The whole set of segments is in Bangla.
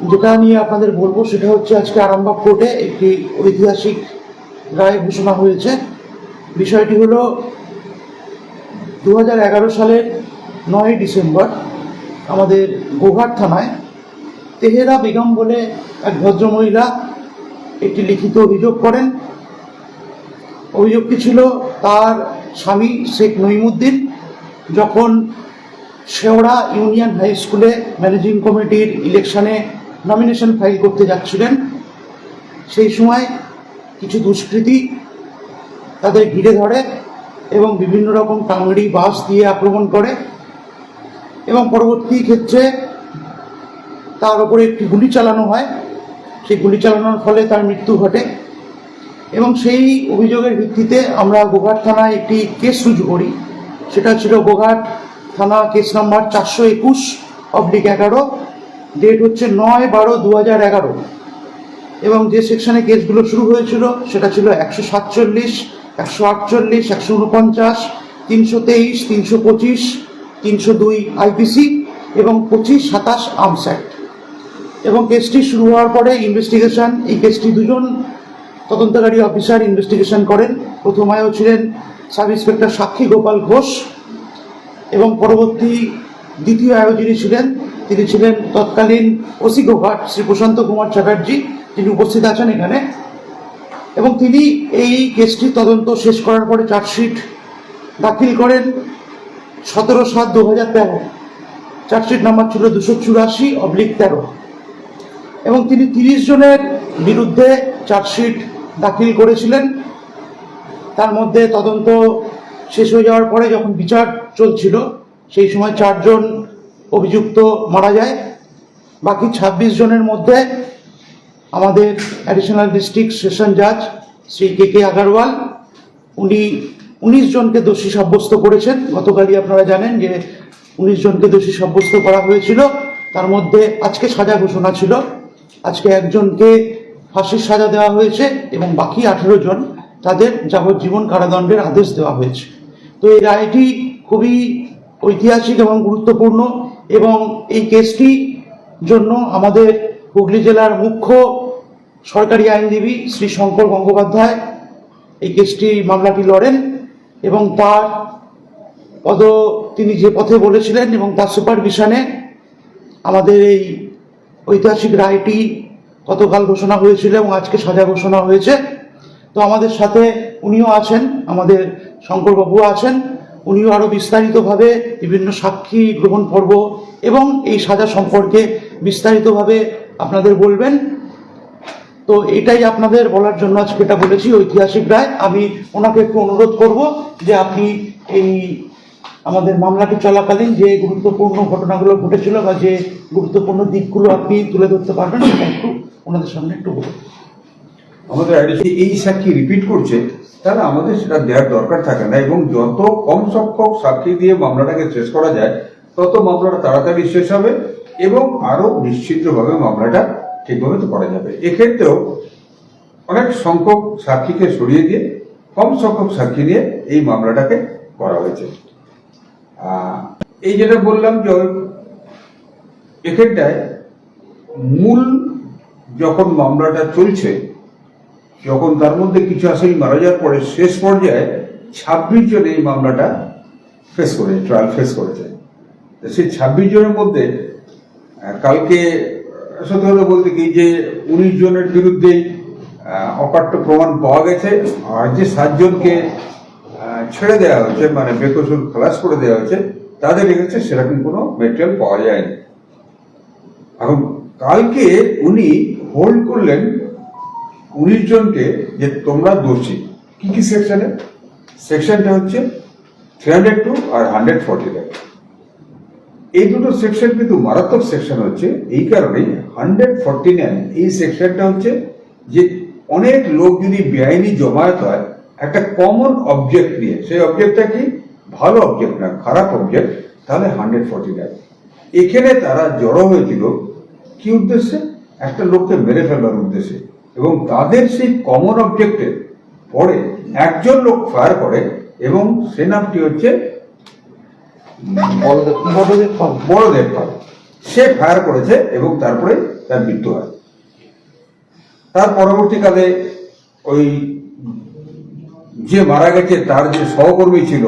যেটা নিয়ে আপনাদের বলবো সেটা হচ্ছে আজকে আরামবাগ কোর্টে একটি ঐতিহাসিক রায় ঘোষণা হয়েছে। বিষয়টি হলো 2011 সালের 9 ডিসেম্বর আমাদের গোঘাট থানায় তেহেরা বেগম বলে এক ভদ্রমহিলা একটি লিখিত অভিযোগ করেন। অভিযোগটি ছিল তার স্বামী শেখ নঈমুদ্দিন যখন শেওড়া ইউনিয়ন হাই স্কুলে ম্যানেজিং কমিটির ইলেকশনে নমিনেশন ফাইল করতে যাচ্ছিলেন, সেই সময় কিছু দুষ্কৃতী তাদের ঘিরে ধরে এবং বিভিন্ন রকম টাঙ্গড়ি বাস দিয়ে আক্রমণ করে এবং পরবর্তী ক্ষেত্রে তার উপরে একটি গুলি চালানো হয়। সেই গুলি চালানোর ফলে তার মৃত্যু ঘটে এবং সেই অভিযোগের ভিত্তিতে আমরা গোঘাট থানায় একটি কেস রুজু করি। সেটা ছিল গোঘাট থানা কেস নাম্বার 421/11, ডেট হচ্ছে 9/12/2011 এবং যে সেকশনে কেসগুলো শুরু হয়েছিল সেটা ছিল 147, 148, 149, 323, 325, 302 আইপিসি এবং 25-27 আর্মস অ্যাক্ট। এবং কেসটি শুরু হওয়ার পরে এই কেসটি দুজন তদন্তকারী অফিসার ইনভেস্টিগেশন করেন। প্রথমায়ও ছিলেন সাব ইন্সপেক্টর সাক্ষী গোপাল ঘোষ এবং পরবর্তী দ্বিতীয় আয়ও যিনি ছিলেন তিনি ছিলেন তৎকালীন ওসি গোঘাট শ্রী প্রশান্ত কুমার চ্যাটার্জি, যিনি উপস্থিত আছেন এখানে। এবং তিনি এই কেসটি তদন্ত শেষ করার পরে চার্জশিট দাখিল করেন 17/7/2013। চার্জশিট নাম্বার ছিল 284/13 এবং তিনি 30 জনের বিরুদ্ধে চার্জশিট দাখিল করেছিলেন। তার মধ্যে তদন্ত শেষ হয়ে যাওয়ার পরে যখন বিচার চলছিল সেই সময় 4 জন অভিযুক্ত মারা যায়। বাকি 26 জনের মধ্যে আমাদের অ্যাডিশনাল ডিস্ট্রিক্ট সেশন জাজ শ্রী কে আগরওয়াল উনি 19 জনকে দোষী সাব্যস্ত করেছেন। গতকালই আপনারা জানেন যে 19 জনকে দোষী সাব্যস্ত করা হয়েছিল। তার মধ্যে আজকে সাজা ঘোষণা ছিল। আজকে একজনকে ফাঁসির সাজা দেওয়া হয়েছে এবং বাকি 18 জন তাদের যাবজ্জীবন কারাদণ্ডের আদেশ দেওয়া হয়েছে। তো এই রায়টি খুবই ঐতিহাসিক এবং গুরুত্বপূর্ণ এবং এই কেসটি জন্য আমাদের হুগলি জেলার মুখ্য সরকারি আইনজীবী শ্রী শঙ্কর গঙ্গোপাধ্যায় এই মামলাটি লড়েন এবং তিনি যে পথে বলেছিলেন এবং তার সুপারভিশনে আমাদের এই ঐতিহাসিক রায়টি গতকাল ঘোষণা হয়েছিল এবং আজকে সাজা ঘোষণা হয়েছে। তো আমাদের সাথে উনিও আছেন, আমাদের শঙ্করবাবু আছেন। উনিও আরও বিস্তারিতভাবে বিভিন্ন সাক্ষী গ্রহণ পর্ব এবং এই সাজা সম্পর্কে বিস্তারিতভাবে আপনাদের বলবেন। তো এটাই আপনাদের বলার জন্য আজকে এটা বলেছি ঐতিহাসিক রায়। আমি ওনাকে একটু অনুরোধ করব যে আপনি এই আমাদের মামলাটি চলাকালীন যে গুরুত্বপূর্ণ ঘটনাগুলো ঘটেছিল বা যে গুরুত্বপূর্ণ দিকগুলো আপনি তুলে ধরতে পারবেন সেটা একটু ওনাদের সামনে একটু বলুন। আমাদের এই সাক্ষী রিপিট করছে, তাহলে আমাদের সেটা দেওয়ার দরকার থাকে না এবং যত কম সংখ্যক সাক্ষী দিয়ে মামলাটাকে শেষ করা যায় তত মামলাটা তাড়াতাড়ি শেষ হবে এবং আরো নিশ্চিতভাবে মামলাটা ঠিকভাবে করা যাবে। এক্ষেত্রেও অনেক সংখ্যক সাক্ষীকে সরিয়ে দিয়ে কম সংখ্যক সাক্ষী নিয়ে এই মামলাটাকে করা হয়েছে। এই যেটা বললাম যে এক্ষেত্রে মূল যখন মামলাটা চলছে, যখন তার মধ্যে কিছু আসামি মারা যাওয়ার পরে শেষ পর্যায়ে 26 জন এই মামলাটা ট্রায়াল ফেস করেছে। সেই 26 জনের মধ্যে কালকে সত্যি কথা বলতে কি যে 19 জনের বিরুদ্ধে অকাট্য প্রমাণ পাওয়া গেছে আর যে 7 জনকে ছেড়ে দেওয়া হয়েছে মানে বেকসুর খালাস করে দেওয়া হয়েছে তাদের কাছে সেরকম কোনো মেটেরিয়াল পাওয়া যায়নি। এখন কালকে উনি হোল্ড করলেন 19 জনকে যে তোমরা দোষী। কি কি সেকশনে? সেকশনটা হচ্ছে 302 আর 149। এই দুটো সেকশন কিন্তু মারাত্মক সেকশন হচ্ছে এই কারণেই 149 এই সেকশনটা হচ্ছে যে অনেক লোক যদি বেআইনি জমায়েত হয় একটা কমন অবজেক্ট নিয়ে, সেই অবজেক্টটা কি ভালো অবজেক্ট না খারাপ অবজেক্ট, তাহলে 149। এখানে তারা জড়ো হয়েছিল কি উদ্দেশ্যে? একটা লোককে মেরে ফেলার উদ্দেশ্যে এবং তাদের সেই কমন অবজেক্টের পরে একজন লোক ফায়ার করে এবং সে নামটি হচ্ছে বড়দেব পাল। সে ফায়ার করেছে এবং তারপরে তার মৃত্যু হয়। তার পরবর্তীকালে ওই যে মারা গেছে তার যে সহকর্মী ছিল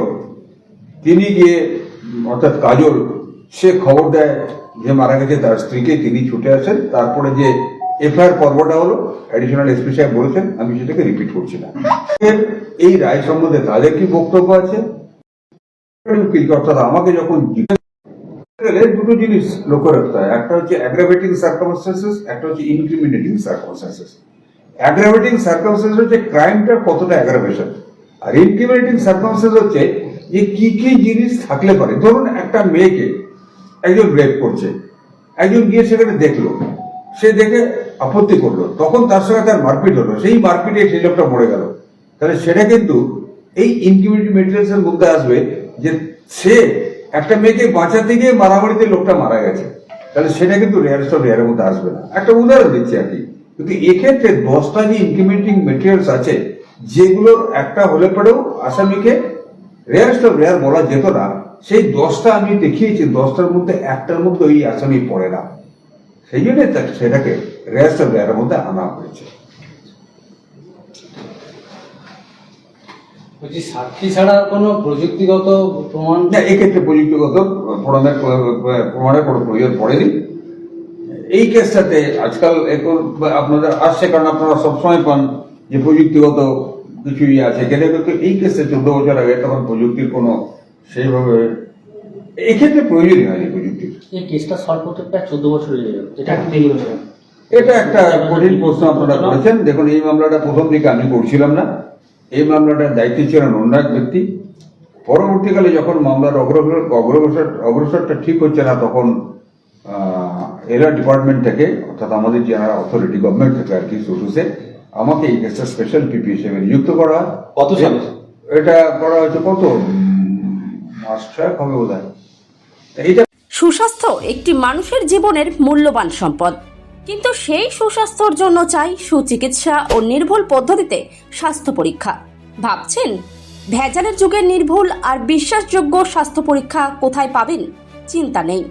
তিনি গিয়ে, অর্থাৎ কাজল, সে খবর দেয় যে মারা গেছে তার স্ত্রীকে, তিনি ছুটে আসেন। তারপরে যে এফআইআর পর্বটা হলো, অ্যাডিশনাল এসপি সাহেব বলেছেন, আমি সেটাকে রিপিট করছি না। এই রায় সম্বন্ধে তাদের কি বক্তব্য আছে, অর্থাৎ আমাকে যখন দুটো জিনিস লক্ষ্য রাখতে হয়, একটা হচ্ছে অ্যাগ্রাভেটিং সার্কামস্টেন্সেস, একটা হচ্ছে ইনক্রিমিনেটিং সার্কামস্টেন্সেস। অ্যাগ্রাভেটিং সার্কামস্টেন্স হচ্ছে ক্রাইমটা কতটা অ্যাগ্রাভেশন, আর ইনক্রিমিনেটিং সার্কামস্টেন্স হচ্ছে যে কি কি জিনিস থাকলে পারে। ধরুন একটা মেয়েকে একজন রেপ করছে, একজন গিয়ে সেখানে দেখলো, সে দেখে আপত্তি করলো, তখন তার সঙ্গে তার মারপিট হলো, সেই মারপিটে সেই লোকটা মরে গেল, তাহলে সেটা কিন্তু এই ইনক্রিমিনেটিং মেটেরিয়ালস এর মধ্যে আসবে যে সে একটা মেয়েকে বাঁচাতে গিয়ে মারামারিতে লোকটা মারা গেছে, তাহলে সেটা কিন্তু রেয়ারেস্ট অফ রেয়ারের মধ্যে আসবে না। একটা উদাহরণ দিচ্ছি আর কি, কিন্তু এক্ষেত্রে 10টা যে ইনক্রিমিনেটিং মেটেরিয়ালস আছে, যেগুলোর একটা হলে পরেও আসামিকে রেয়ারেস্ট অফ রেয়ার বলা যেত না, সেই 10টা আমি দেখিয়েছি, 10টার মধ্যে একটার মধ্যে ওই আসামি পড়ে না, সেই জন্য সেটাকে রেয়ারেস্ট অফ রেয়ারের মধ্যে আনা হয়েছে। সাক্ষী ছাড়া কোনো প্রযুক্তিগত প্রমাণ না, এক্ষেত্রে প্রযুক্তিগত প্রমাণের কোনো প্রয়োজন পড়েনি এই কেসটাতে। আজকাল এখন আপনাদের আসছে, কারণ আপনারা সবসময় পান যে প্রযুক্তিগত কিছুই আছে, কিন্তু এই কেসে 14 বছর আগে তখন প্রযুক্তির কোনো সেইভাবে এক্ষেত্রে প্রয়োজনই হয়নি প্রযুক্তির। এই কেসটা সলভ করতে প্রায় 14 বছর লেগে যাবে, এটা একটা কঠিন প্রশ্ন আপনারা করেছেন। দেখুন, এই মামলাটা প্রথম দিকে আমি করছিলাম না, এই মামলাটার দায়িত্বে ছিলেন অন্য এক ব্যক্তি। পরবর্তীকালে যখন মামলার অগ্রসরটা ঠিক হচ্ছে না, তখন এরা ডিপার্টমেন্ট থেকে, অর্থাৎ আমাদের যারা অথরিটি গভর্নমেন্ট থেকে আর কি, সোর্সে আমাকে এই কেসটা স্পেশাল পিপি হিসেবে নিযুক্ত করা হয়। কত সালে এটা করা হয়েছে? কত মাস ছয়েক হবে বোধ হয়। এটা সুস্বাস্থ্য একটি মানুষের জীবনের মূল্যবান সম্পদ, কিন্তু সেই সুস্বাস্থ্যর জন্য চাই সুচিকিৎসা ও নির্ভুল পদ্ধতিতে স্বাস্থ্য পরীক্ষা। ভাবছেন ভেজালের যুগে নির্ভুল আর বিশ্বাসযোগ্য স্বাস্থ্য পরীক্ষা কোথায় পাবেন? চিন্তা নেই,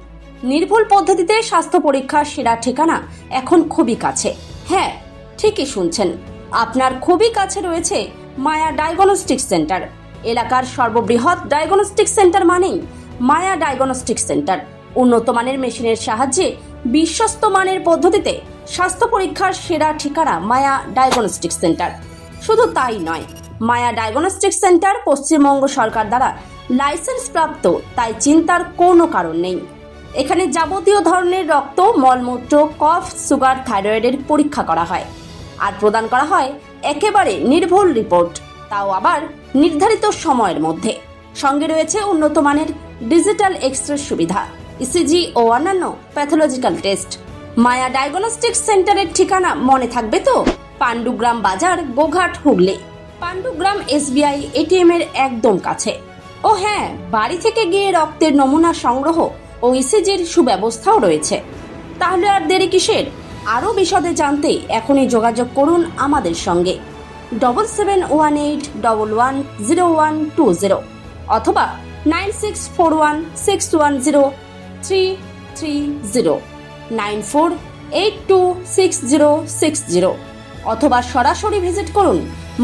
নির্ভুল পদ্ধতিতে স্বাস্থ্য পরীক্ষার সেরা ঠিকানা এখন খুবই কাছে। হ্যাঁ, ঠিকই শুনছেন, আপনার খুবই কাছে রয়েছে মায়া ডায়াগনস্টিক সেন্টার। এলাকার সর্ববৃহৎ ডায়াগনস্টিক সেন্টার মানেই মায়া ডায়াগনস্টিক সেন্টার। উন্নত মানের মেশিনের সাহায্যে বিশ্বস্ত মানের পদ্ধতিতে স্বাস্থ্য পরীক্ষার সেরা ঠিকানা মায়া ডায়াগনস্টিক সেন্টার। শুধু তাই নয়, মায়া ডায়াগনস্টিক সেন্টার পশ্চিমবঙ্গ সরকার দ্বারা লাইসেন্স প্রাপ্ত, তাই চিন্তার কোনো কারণ নেই। এখানে যাবতীয় ধরনের রক্ত, মলমূত্র, কফ, সুগার, থাইরয়েডের পরীক্ষা করা হয় আর প্রদান করা হয় একেবারে নির্ভুল রিপোর্ট, তাও আবার নির্ধারিত সময়ের মধ্যে। সঙ্গে রয়েছে উন্নত মানের ডিজিটাল এক্স-রে সুবিধা, ইসিজি ও অন্যান্য প্যাথোলজিক্যাল টেস্ট। মায়া ডায়াগনস্টিক সেন্টারের ঠিকানা মনে থাকবে তো? পাণ্ডুগ্রাম বাজার, গোঘাট, হুগলি। পাণ্ডুগ্রাম এসবিআই এটিএম এর একদম কাছে। ও হ্যাঁ, বাড়ি থেকে গিয়ে রক্তের নমুনা সংগ্রহ ও ইসিজির সুব্যবস্থাও রয়েছে। তাহলে আর দেরি কিসের? আরও বিশদে জানতে এখনই যোগাযোগ করুন আমাদের সঙ্গে 7718110120 অথবা 9641610330, 94826060, অথবা সরাসরি ভিজিট করুন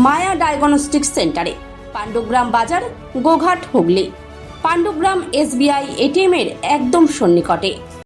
মায়া ডায়াগনস্টিক সেন্টারে, পাণ্ডুগ্রাম বাজার, গোঘাট, হুগলি। পাণ্ডুগ্রাম এসবিআই এটিএম এর একদম সন্নিকটে।